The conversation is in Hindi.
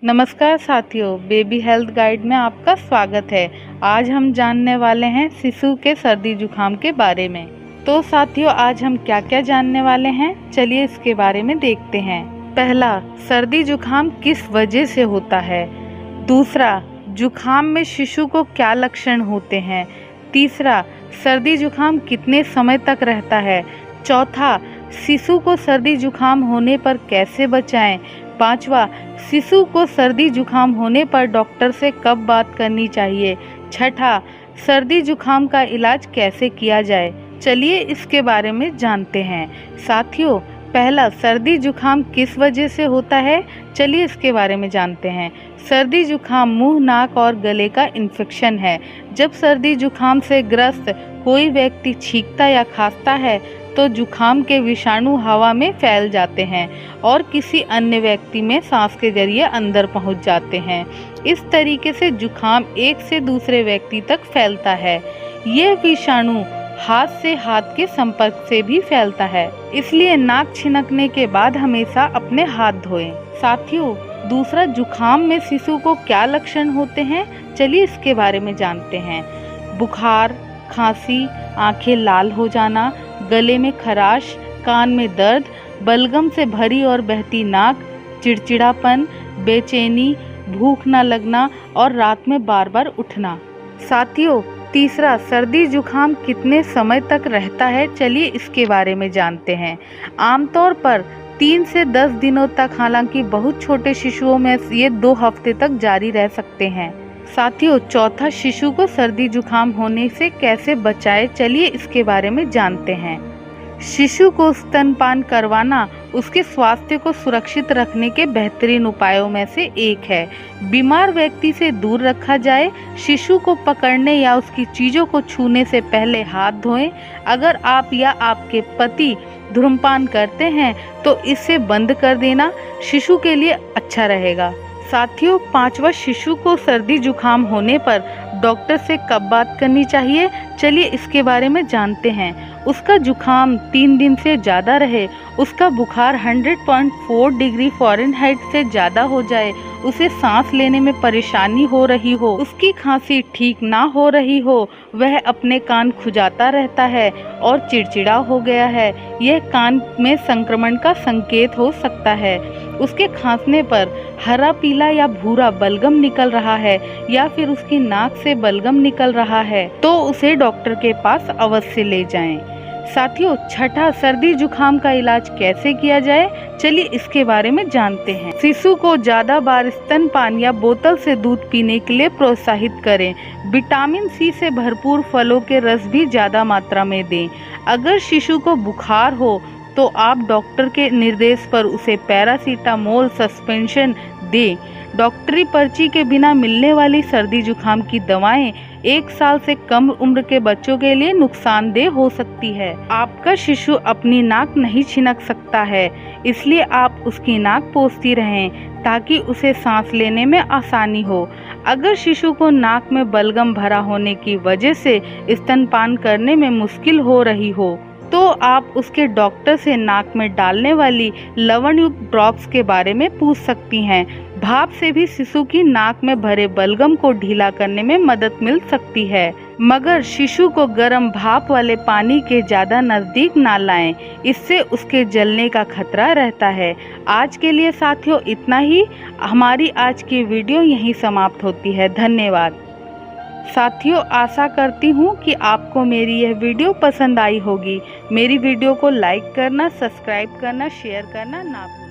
नमस्कार साथियों, बेबी हेल्थ गाइड में आपका स्वागत है। आज हम जानने वाले हैं शिशु के सर्दी जुकाम के बारे में। तो साथियों, आज हम क्या क्या जानने वाले हैं, चलिए इसके बारे में देखते हैं। पहला, सर्दी जुकाम किस वजह से होता है। दूसरा, जुकाम में शिशु को क्या लक्षण होते हैं। तीसरा, सर्दी जुकाम कितने समय तक रहता है। चौथा, शिशु को सर्दी जुकाम होने पर कैसे बचाएं। पांचवा, शिशु को सर्दी जुकाम होने पर डॉक्टर से कब बात करनी चाहिए। छठा, सर्दी जुकाम का इलाज कैसे किया जाए। चलिए इसके बारे में जानते हैं। साथियों, पहला, सर्दी जुकाम किस वजह से होता है, चलिए इसके बारे में जानते हैं। सर्दी जुकाम मुंह, नाक और गले का इन्फेक्शन है। जब सर्दी जुकाम से ग्रस्त कोई व्यक्ति छींकता या खांसता है तो जुकाम के विषाणु हवा में फैल जाते हैं और किसी अन्य व्यक्ति में सांस के जरिए अंदर पहुंच जाते हैं। इस तरीके से जुकाम एक से दूसरे व्यक्ति तक फैलता है। यह विषाणु हाथ से हाथ के संपर्क से भी फैलता है, इसलिए नाक छिनकने के बाद हमेशा अपने हाथ धोएं। साथियों, दूसरा, जुकाम में शिशु को क्या लक्षण होते हैं, चलिए इसके बारे में जानते हैं। बुखार, खांसी, आंखें लाल हो जाना, गले में खराश, कान में दर्द, बलगम से भरी और बहती नाक, चिड़चिड़ापन, बेचैनी, भूख न लगना और रात में बार बार उठना। साथियों, तीसरा, सर्दी जुकाम कितने समय तक रहता है, चलिए इसके बारे में जानते हैं। आमतौर पर 3 से 10 दिनों तक, हालांकि बहुत छोटे शिशुओं में ये 2 हफ्ते तक जारी रह सकते हैं। साथियों, चौथा, शिशु को सर्दी जुकाम होने से कैसे बचाएं, चलिए इसके बारे में जानते हैं। शिशु को स्तनपान करवाना उसके स्वास्थ्य को सुरक्षित रखने के बेहतरीन उपायों में से एक है। बीमार व्यक्ति से दूर रखा जाए। शिशु को पकड़ने या उसकी चीज़ों को छूने से पहले हाथ धोएं। अगर आप या आपके पति धूम्रपान करते हैं तो इसे बंद कर देना शिशु के लिए अच्छा रहेगा। साथियों, पांचवा, शिशु को सर्दी जुकाम होने पर डॉक्टर से कब बात करनी चाहिए, चलिए इसके बारे में जानते हैं। उसका जुकाम 3 दिन से ज़्यादा रहे, उसका बुखार 100.4 डिग्री फ़ारेनहाइट से ज़्यादा हो जाए, उसे सांस लेने में परेशानी हो रही हो, उसकी खांसी ठीक ना हो रही हो, वह अपने कान खुजाता रहता है और चिड़चिड़ा हो गया है, यह कान में संक्रमण का संकेत हो सकता है। उसके खांसने पर हरा, पीला या भूरा बलगम निकल रहा है या फिर उसकी नाक से बलगम निकल रहा है तो उसे डॉक्टर के पास अवश्य ले जाएं। साथियों, छठा, सर्दी जुकाम का इलाज कैसे किया जाए, चलिए इसके बारे में जानते हैं। शिशु को ज्यादा बार स्तनपान या बोतल से दूध पीने के लिए प्रोत्साहित करें। विटामिन सी से भरपूर फलों के रस भी ज्यादा मात्रा में दें। अगर शिशु को बुखार हो तो आप डॉक्टर के निर्देश पर उसे पैरासीटामोल सस्पेंशन दें। डॉक्टरी पर्ची के बिना मिलने वाली सर्दी जुकाम की दवाएं 1 साल से कम उम्र के बच्चों के लिए नुकसानदेह हो सकती है। आपका शिशु अपनी नाक नहीं छिनक सकता है, इसलिए आप उसकी नाक पोंछती रहें ताकि उसे सांस लेने में आसानी हो। अगर शिशु को नाक में बलगम भरा होने की वजह से स्तनपान करने में मुश्किल हो रही हो तो आप उसके डॉक्टर से नाक में डालने वाली लवण युक्त ड्रॉप्स के बारे में पूछ सकती हैं। भाप से भी शिशु की नाक में भरे बलगम को ढीला करने में मदद मिल सकती है, मगर शिशु को गर्म भाप वाले पानी के ज्यादा नजदीक ना लाएं, इससे उसके जलने का खतरा रहता है। आज के लिए साथियों इतना ही। हमारी आज की वीडियो यहीं समाप्त होती है। धन्यवाद। साथियों, आशा करती हूँ कि आपको मेरी यह वीडियो पसंद आई होगी। मेरी वीडियो को लाइक करना, सब्सक्राइब करना, शेयर करना ना भूलें।